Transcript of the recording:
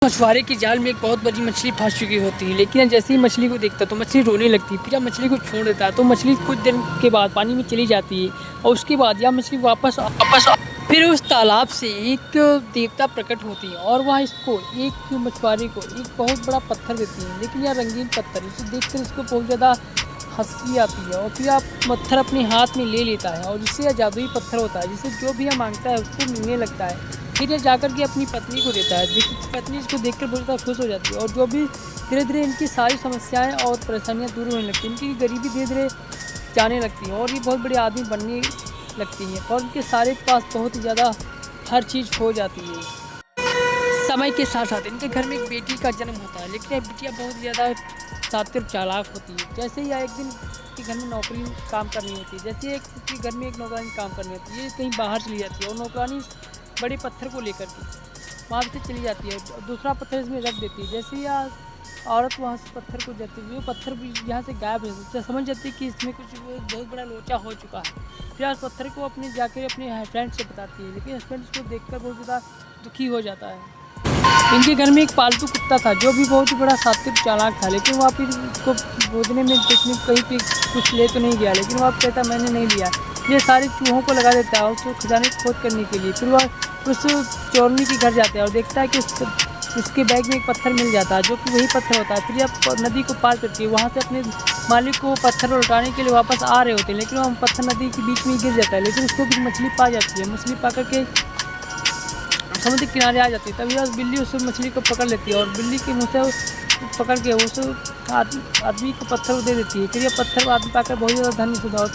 मछुआरे की जाल में एक बहुत बड़ी मछली फंस चुकी होती है, लेकिन जैसे ही मछली को देखता है तो मछली रोने लगती है। फिर जब मछली को छोड़ देता है तो मछली कुछ देर के बाद पानी में चली जाती है और उसके बाद यह मछली वापस फिर उस तालाब से एक देवता प्रकट होती है और वह इसको एक मछुआरे को एक बहुत बड़ा पत्थर देती है। लेकिन यह रंगीन पत्थर, इसे देखकर इसको बहुत ज़्यादा हंसी आती है और फिर आप पत्थर अपने हाथ में ले लेता है और जिससे यह जादुई पत्थर होता है, जिसे जो भी यह मांगता है उसको मिलने लगता है। फिर यह जाकर के अपनी पत्नी को देता है, जिसकी पत्नी इसको देखकर बहुत ज़्यादा खुश हो जाती है और जो भी धीरे धीरे इनकी सारी समस्याएं और परेशानियां दूर होने लगती हैं। इनकी गरीबी धीरे धीरे जाने लगती है और ये बहुत बड़े आदमी बनने लगती हैं और उनके सारे पास बहुत ही ज़्यादा हर चीज़ हो जाती है। समय के साथ साथ इनके घर में एक बेटी का जन्म होता है, लेकिन यह बेटियाँ बहुत ज़्यादा शातिर चालाक होती है। जैसे ही एक दिन के घर में नौकरी काम करनी होती है, जैसे एक के घर में एक नौकरानी काम करनी होती है, ये कहीं बाहर चली जाती है और नौकरानी बड़े पत्थर को लेकर के वहाँ से चली जाती है और दूसरा पत्थर इसमें रख देती है। जैसे यह औरत वहाँ से पत्थर को देती है, वो पत्थर भी यहाँ से गायब हो जाता है। समझ जाती है कि इसमें कुछ बहुत बड़ा लोचा हो चुका है। फिर उस पत्थर को अपने जाकर अपने हस्बैंड से बताती है, लेकिन हस्बैंड उसको देखकर बहुत ज़्यादा दुखी हो जाता है। इनके घर में एक पालतू कुत्ता था जो भी बहुत ही बड़ा शातिर चालाक था, लेकिन वह फिर उसको भोजने में देखने कहीं पे कुछ ले तो नहीं गया, लेकिन वह कहता मैंने नहीं लिया। ये सारे चूहों को लगा देता है उसको खजाने की खोज करने के लिए। फिर वह उस चोरनी के घर जाता है और देखता है कि उसके बैग में एक पत्थर मिल जाता है जो कि वही पत्थर होता है। फिर यह नदी को पार करती है, वहाँ से अपने मालिक को पत्थर उठाने के लिए वापस आ रहे होते हैं, लेकिन वह पत्थर नदी के बीच में गिर जाता है। लेकिन उसको भी मछली पा जाती है, मछली पा करके समुद्र के किनारे आ जाती है। तभी उस बिल्ली उस मछली को पकड़ लेती है और बिल्ली के मुँह से पकड़ के उस आदमी को पत्थर दे देती है। फिर यह पत्थर आदमी पाकर बहुत ज़्यादा धनी होता है और